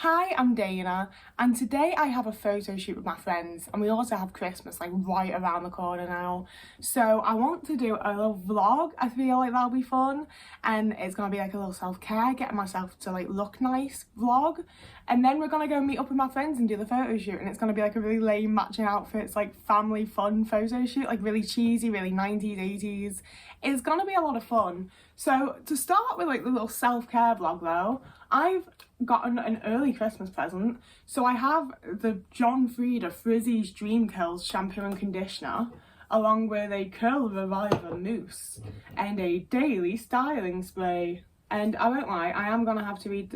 Hi, I'm Dana, and today I have a photo shoot with my friends, and we also have Christmas like right around the corner now. So I want to do a little vlog. I feel like that'll be fun, and it's gonna be like a little self-care, getting myself to like look nice vlog. And then we're gonna go meet up with my friends and do the photo shoot, and it's gonna be like a really lame matching outfits, like family fun photo shoot, like really cheesy, really 90s, 80s. It's gonna be a lot of fun. So to start with like the little self-care vlog though, I've gotten an early Christmas present. So I have the John Frieda Frizzy's Dream Curls shampoo and conditioner, along with a curl reviver mousse and a daily styling spray. And I won't lie, I am gonna have to read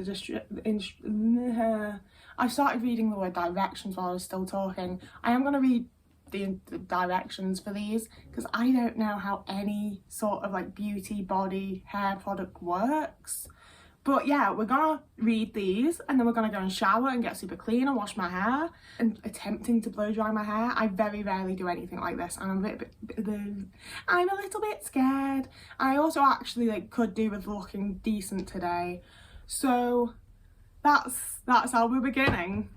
I started reading the word directions while I was still talking. I am gonna read the directions for these because I don't know how any sort of like beauty, body, hair product works. But yeah, we're gonna read these and then we're gonna go and shower and get super clean and wash my hair and attempting to blow dry my hair. I very rarely do anything like this and I'm a little bit scared. I also actually like could do with looking decent today. So that's how we're beginning.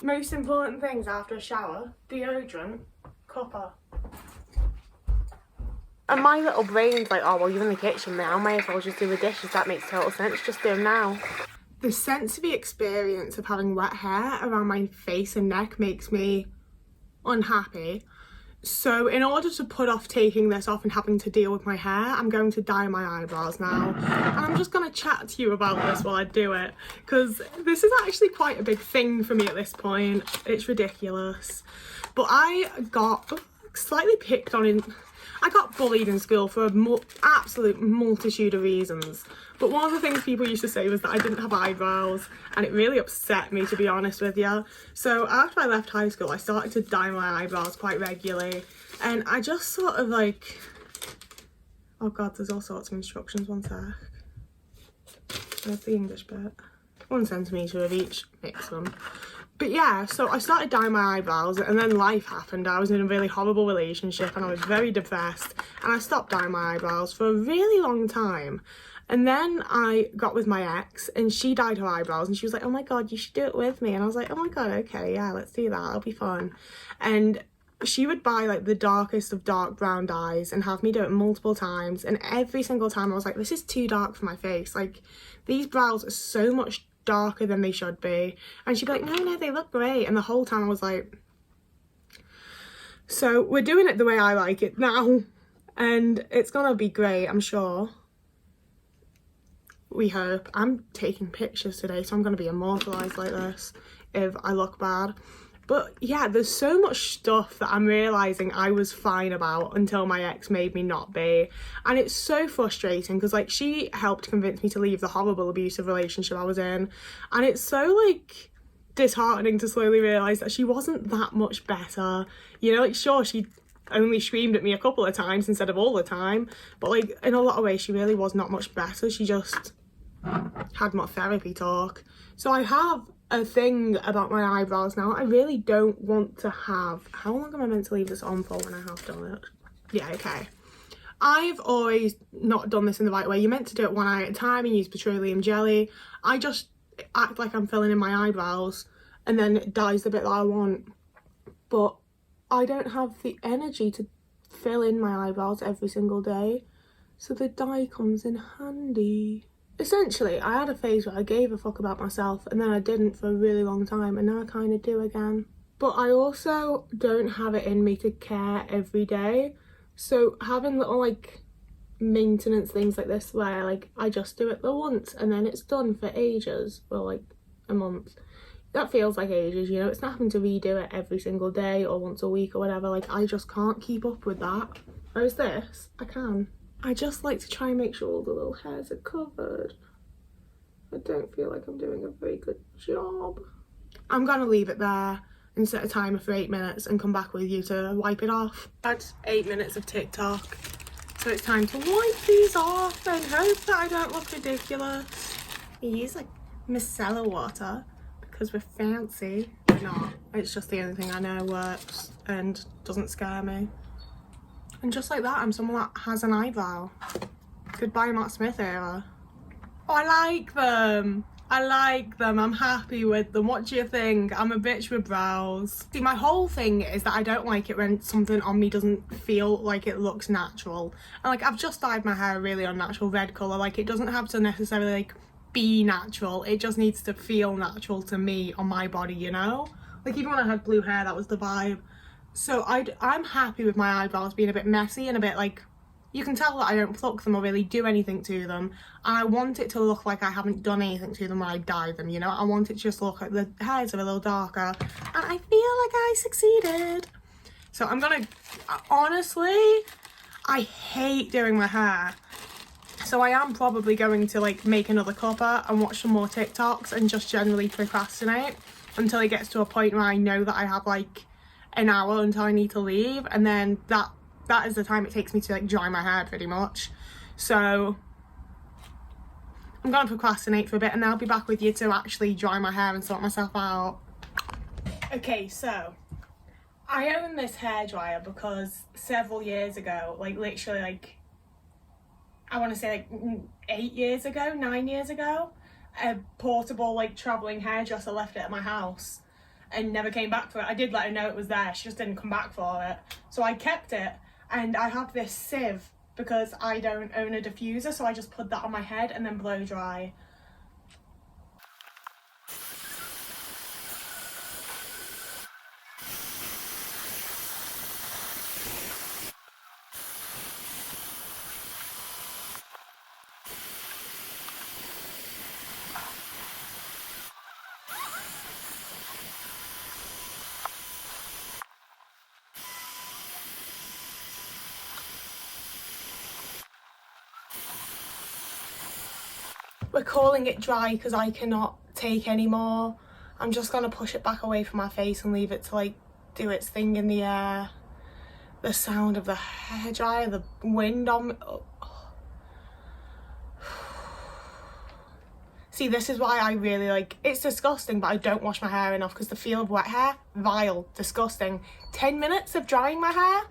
Most important things after a shower: deodorant, cuppa. And my little brain's like, oh, well, you're in the kitchen now, may as well just do the dishes. That makes total sense, just do them now. The sensory experience of having wet hair around my face and neck makes me unhappy. So in order to put off taking this off and having to deal with my hair, I'm going to dye my eyebrows now. And I'm just going to chat to you about this while I do it, because this is actually quite a big thing for me at this point. It's ridiculous. But I got slightly picked on I got bullied in school for a absolute multitude of reasons. But one of the things people used to say was that I didn't have eyebrows, and it really upset me, to be honest with you. So after I left high school, I started to dye my eyebrows quite regularly, and I just sort of like, oh god, there's all sorts of instructions, one sec. There's the English bit. 1 centimetre of each, mix them. But yeah, so I started dyeing my eyebrows and then life happened. I was in a really horrible relationship and I was very depressed and I stopped dyeing my eyebrows for a really long time. And then I got with my ex and she dyed her eyebrows and she was like, oh my god, you should do it with me. And I was like, oh my god, okay, yeah, let's do that, it'll be fun. And she would buy like the darkest of dark brown dyes and have me do it multiple times, and every single time I was like, this is too dark for my face, like these brows are so much darker than they should be. And she'd be like, no, they look great. And the whole time I was like, so we're doing it the way I like it now and it's gonna be great, I'm sure. We hope. I'm taking pictures today, so I'm gonna be immortalized like this if I look bad. But yeah, there's so much stuff that I'm realising I was fine about until my ex made me not be. And it's so frustrating because like she helped convince me to leave the horrible abusive relationship I was in. And it's so like disheartening to slowly realise that she wasn't that much better. You know, like sure, she only screamed at me a couple of times instead of all the time. But like in a lot of ways, she really was not much better. She just had more therapy talk. So I have a thing about my eyebrows now. I really don't want to have, how long am I meant to leave this on for when I have done it? Yeah, okay. I've always not done this in the right way. You're meant to do it one eye at a time and use petroleum jelly. I just act like I'm filling in my eyebrows and then it dyes the bit that I want. But I don't have the energy to fill in my eyebrows every single day. So the dye comes in handy. Essentially, I had a phase where I gave a fuck about myself and then I didn't for a really long time, and now I kind of do again. But I also don't have it in me to care every day. So having little like maintenance things like this where like I just do it the once and then it's done for ages, or like a month, that feels like ages, you know. It's not having to redo it every single day or once a week or whatever. Like I just can't keep up with that. Whereas this, I can. I just like to try and make sure all the little hairs are covered. I don't feel like I'm doing a very good job. I'm gonna leave it there and set a timer for 8 minutes and come back with you to wipe it off. That's 8 minutes of TikTok. So it's time to wipe these off and hope that I don't look ridiculous. I use like micellar water because we're fancy. We're not. It's just the only thing I know works and doesn't scare me. And just like that, I'm someone that has an eyebrow. Goodbye Matt Smith era. Oh, I like them. I'm happy with them. What do you think? I'm a bitch with brows. See, my whole thing is that I don't like it when something on me doesn't feel like it looks natural. And like, I've just dyed my hair a really unnatural red colour. Like, it doesn't have to necessarily like be natural. It just needs to feel natural to me on my body, you know? Like, even when I had blue hair, that was the vibe. So I'm happy with my eyebrows being a bit messy and a bit like, you can tell that I don't pluck them or really do anything to them, and I want it to look like I haven't done anything to them when I dye them, you know? I want it to just look like the hairs are a little darker, and I feel like I succeeded. So I'm gonna, honestly, I hate doing my hair. So I am probably going to like make another cover and watch some more TikToks and just generally procrastinate until it gets to a point where I know that I have like an hour until I need to leave, and then that is the time it takes me to like dry my hair pretty much. So I'm gonna procrastinate for a bit and I'll be back with you to actually dry my hair and sort myself out. Okay, so I own this hairdryer because several years ago, like literally like, I want to say like 8 years ago, 9 years ago, a portable like travelling hairdresser left it at my house and never came back for it. I did let her know it was there, she just didn't come back for it. So I kept it. And I have this sieve because I don't own a diffuser, so I just put that on my head and then blow dry. We're calling it dry because I cannot take any more. I'm just gonna push it back away from my face and leave it to like do its thing in the air. The sound of the hairdryer, the wind on me. Oh. See, this is why I really like, it's disgusting, but I don't wash my hair enough because the feel of wet hair, vile, disgusting. 10 minutes of drying my hair?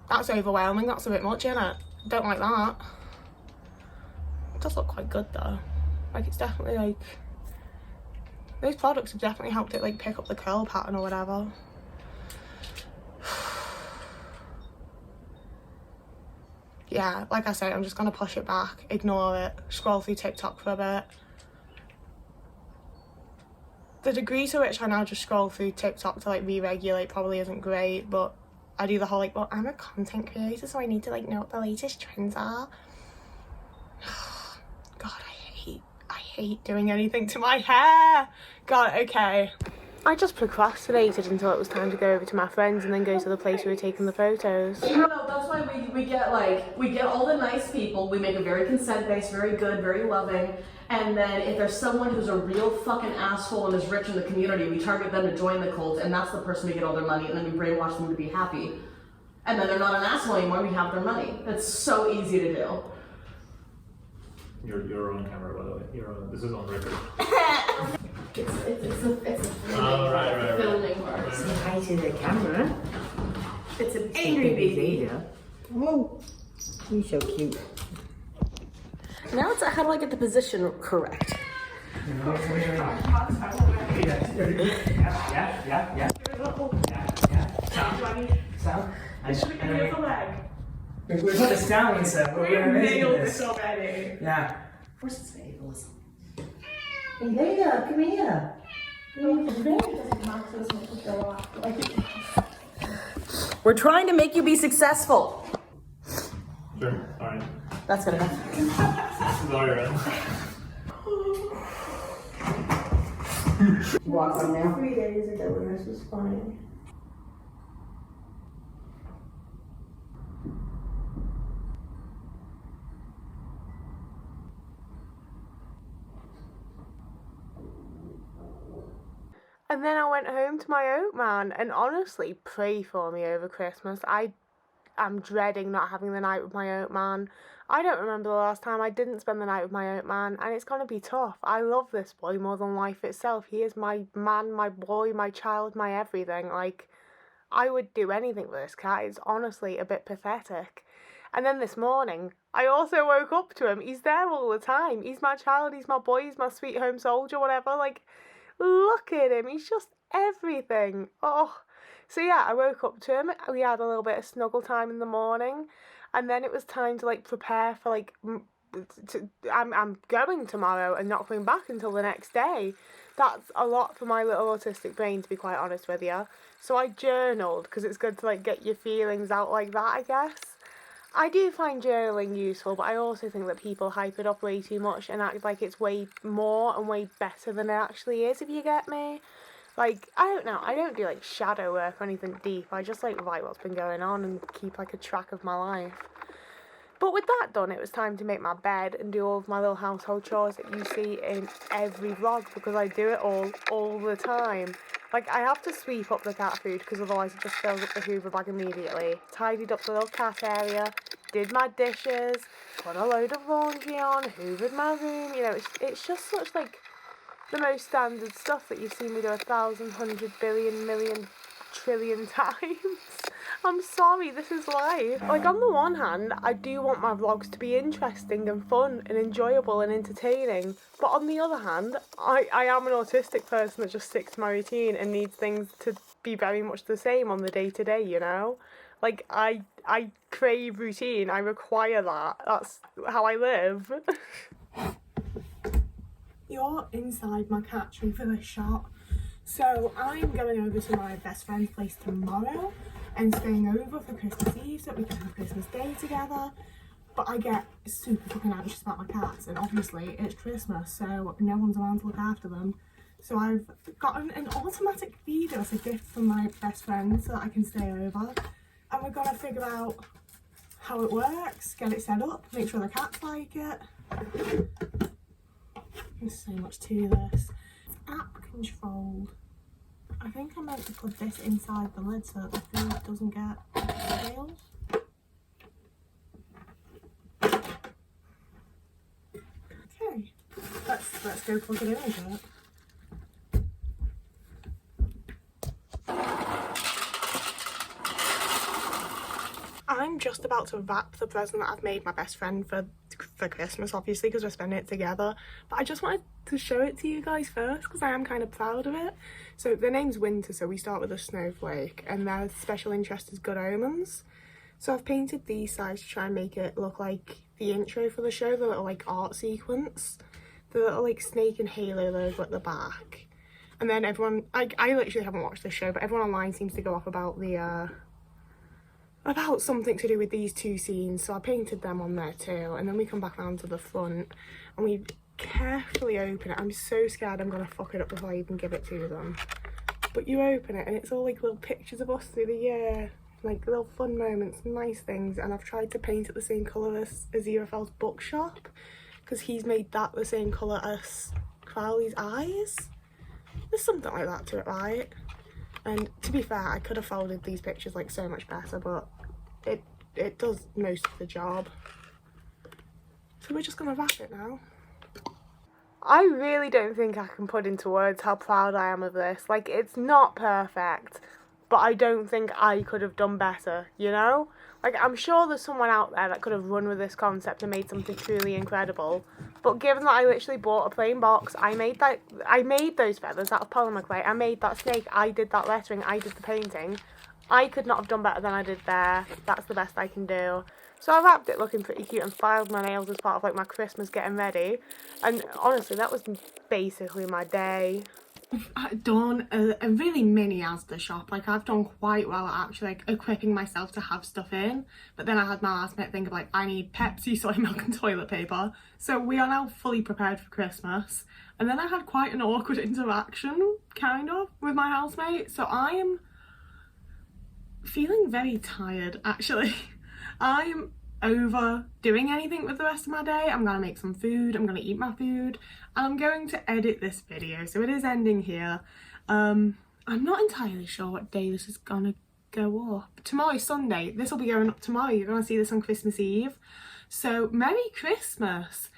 That's overwhelming, that's a bit much, isn't it? Don't like that. It does look quite good though. Like, it's definitely like, those products have definitely helped it like pick up the curl pattern or whatever. Yeah, like I said, I'm just gonna push it back, ignore it, scroll through TikTok for a bit. The degree to which I now just scroll through TikTok to like re-regulate probably isn't great, but I do the whole like, well, I'm a content creator, so I need to like know what the latest trends are. God, I hate doing anything to my hair. God, okay. I just procrastinated until it was time to go over to my friends and then go to the place we were taking the photos. No, that's why we get all the nice people, we make it very consent-based, very good, very loving, and then if there's someone who's a real fucking asshole and is rich in the community, we target them to join the cult, and that's the person to get all their money, and then we brainwash them to be happy. And then they're not an asshole anymore, we have their money. That's so easy to do. You're on camera, by the way. This is on record. It's a right. filming part. Say hi to the camera. It's an angry baby. Oh, you're so cute. Now it's how do I get the position correct? Yeah. Sound? Should we give the leg? We put this down, so we're gonna nailed this already. Yeah. Of course it's fables. Hey, Leila, come here. We're trying to make you be successful. Sure. Alright. That's good enough. This is all your end. Walk on now. 3 days ago when this was funny. And then I went home to my oat man, and honestly, pray for me over Christmas. I'm dreading not having the night with my oat man. I don't remember the last time I didn't spend the night with my oat man, and it's gonna be tough. I love this boy more than life itself. He is my man, my boy, my child, my everything. Like, I would do anything for this cat. It's honestly a bit pathetic. And then this morning, I also woke up to him. He's there all the time. He's my child, he's my boy, he's my sweet home soldier, whatever. Like, look at him. He's just everything. Oh. So yeah, I woke up to him. We had a little bit of snuggle time in the morning. And then it was time to, like, prepare for, like, I'm going tomorrow and not coming back until the next day. That's a lot for my little autistic brain, to be quite honest with you. So I journaled, because it's good to, like, get your feelings out like that, I guess. I do find journaling useful, but I also think that people hype it up way too much and act like it's way more and way better than it actually is, if you get me. Like, I don't know, I don't do, like, shadow work or anything deep. I just, like, write what's been going on and keep, like, a track of my life. But with that done, it was time to make my bed and do all of my little household chores that you see in every vlog, because I do it all the time. Like, I have to sweep up the cat food because otherwise it just fills up the Hoover bag immediately. Tidied up the little cat area, did my dishes, put a load of laundry on, hoovered my room. You know, it's just such, like, the most standard stuff that you've seen me do 1,000, 100 billion, million, trillion times. I'm sorry, this is life. Like, on the one hand, I do want my vlogs to be interesting and fun and enjoyable and entertaining. But on the other hand, I am an autistic person that just sticks to my routine and needs things to be very much the same on the day-to-day, you know? Like, I crave routine, I require that. That's how I live. You're inside my cat tree for this shot. So I'm going over to my best friend's place tomorrow and staying over for Christmas Eve so that we can have Christmas Day together. But I get super fucking anxious about my cats, and obviously it's Christmas, so no one's around to look after them. So I've gotten an automatic feeder as a gift from my best friend so that I can stay over. And we're gonna figure out how it works, get it set up, make sure the cats like it. There's so much to this. It's app controlled. I think I meant to put this inside the lid so that the food doesn't get stale. Okay, let's go plug it in a bit. I'm just about to wrap the present that I've made my best friend for Christmas, obviously, because we're spending it together. But I just wanted to show it to you guys first because I am kind of proud of it. So the name's Winter, so we start with a snowflake, and their special interest is good omens. So I've painted these sides to try and make it look like the intro for the show, the little, like, art sequence, the little, like, snake and halo logo at the back. And then everyone, I literally haven't watched the show, but everyone online seems to go off about the about something to do with these two scenes, so I painted them on there too. And then we come back around to the front and we carefully open it. I'm so scared I'm gonna fuck it up before I even give it to them. But you open it and it's all like little pictures of us through the year, like little fun moments, nice things. And I've tried to paint it the same colour as Aziraphale's bookshop, because he's made that the same colour as Crowley's eyes. There's something like that to it, right? And to be fair, I could have folded these pictures like so much better, but it does most of the job. So we're just gonna wrap it now. I really don't think I can put into words how proud I am of this. Like, it's not perfect, but I don't think I could have done better, you know? Like, I'm sure there's someone out there that could have run with this concept and made something truly incredible. But given that I literally bought a plain box, I made those feathers out of polymer clay, I made that snake, I did that lettering, I did the painting. I could not have done better than I did there. That's the best I can do. So I wrapped it looking pretty cute and filed my nails as part of, like, my Christmas getting ready. And honestly, that was basically my day. I've done a really mini Asda shop. Like, I've done quite well at actually, like, equipping myself to have stuff in. But then I had my last minute think of, like, I need Pepsi, soy milk and toilet paper. So we are now fully prepared for Christmas. And then I had quite an awkward interaction, kind of, with my housemate. So I am feeling very tired, actually. I'm over doing anything with the rest of my day. I'm gonna make some food, I'm gonna eat my food, and I'm going to edit this video, so it is ending here. I'm not entirely sure what day this is gonna go up. Tomorrow's Sunday, this will be going up tomorrow. You're gonna see this on Christmas Eve, so Merry Christmas.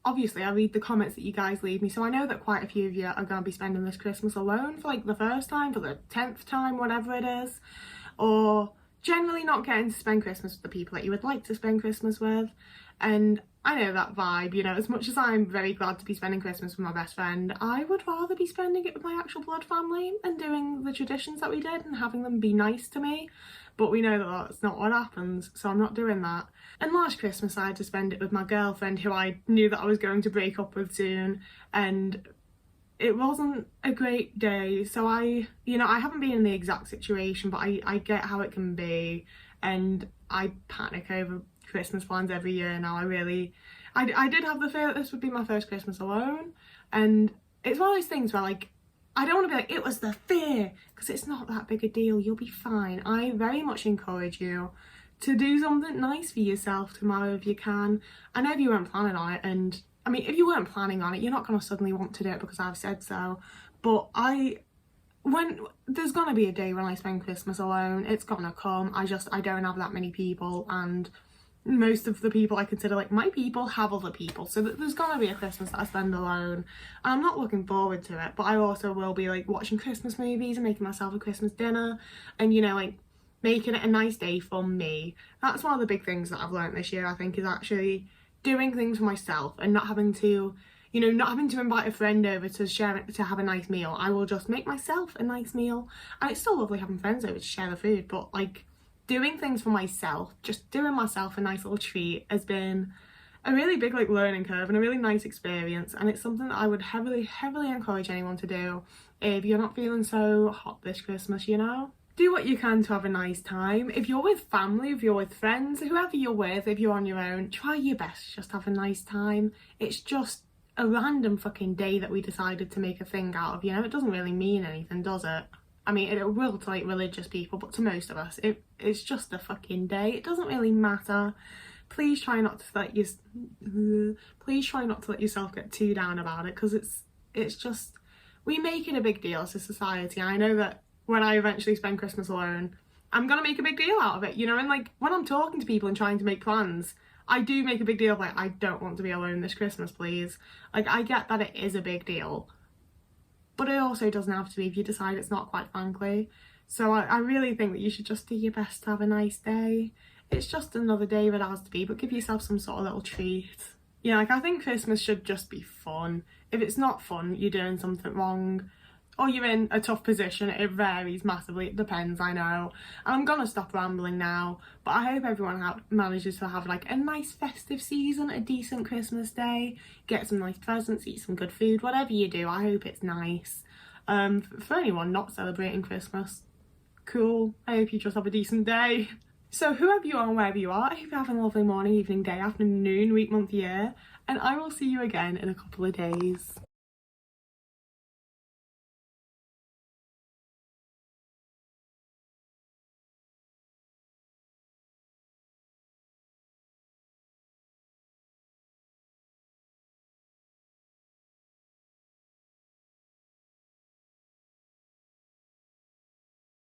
Obviously I read the comments that you guys leave me, so I know that quite a few of you are gonna be spending this Christmas alone for, like, the first time, for the 10th time, whatever it is, or generally not getting to spend Christmas with the people that you would like to spend Christmas with. And I know that vibe, you know, as much as I'm very glad to be spending Christmas with my best friend, I would rather be spending it with my actual blood family and doing the traditions that we did and having them be nice to me. But we know that that's not what happens, so I'm not doing that. And last Christmas I had to spend it with my girlfriend, who I knew that I was going to break up with soon, and it wasn't a great day. So I haven't been in the exact situation, but I get how it can be, and I panic over Christmas plans every year now. I did have the fear that this would be my first Christmas alone, and it's one of those things where, like, I don't want to be like, it was the fear, because it's not that big a deal, you'll be fine. I very much encourage you to do something nice for yourself tomorrow if you can. I know if you weren't planning on it, and I mean, if you weren't planning on it, you're not going to suddenly want to do it because I've said so, but when there's going to be a day when I spend Christmas alone, it's going to come. I don't have that many people, and most of the people I consider like my people have other people, so there's gonna be a Christmas that I spend alone. I'm not looking forward to it, but I also will be like watching Christmas movies and making myself a Christmas dinner, and you know, like making it a nice day for me. That's one of the big things that I've learned this year, I think, is actually doing things for myself and not having to invite a friend over to have a nice meal. I will just make myself a nice meal, and it's still lovely having friends over to share the food, but like doing things for myself, just doing myself a nice little treat, has been a really big like learning curve and a really nice experience, and it's something that I would heavily encourage anyone to do if you're not feeling so hot this Christmas, you know. Do what you can to have a nice time. If you're with family, if you're with friends, whoever you're with, if you're on your own, try your best to just have a nice time. It's just a random fucking day that we decided to make a thing out of, you know. It doesn't really mean anything, does it? I mean, it will to like religious people, but to most of us, it's just a fucking day. It doesn't really matter. Please try not to let yourself get too down about it, because it's just, we make it a big deal as a society. I know that when I eventually spend Christmas alone, I'm gonna make a big deal out of it, you know. And like when I'm talking to people and trying to make plans, I do make a big deal of like, I don't want to be alone this Christmas, please. Like, I get that it is a big deal, but it also doesn't have to be if you decide it's not, quite frankly. So I really think that you should just do your best to have a nice day. It's just another day that has to be, but give yourself some sort of little treat. Yeah, like I think Christmas should just be fun. If it's not fun, you're doing something wrong, or you're in a tough position. It varies massively, it depends, I know. I'm gonna stop rambling now, but I hope everyone manages to have like a nice festive season, a decent Christmas day, get some nice presents, eat some good food, whatever you do, I hope it's nice. For anyone not celebrating Christmas, cool, I hope you just have a decent day. So whoever you are and wherever you are, I hope you're having a lovely morning, evening, day, afternoon, week, month, year, and I will see you again in a couple of days.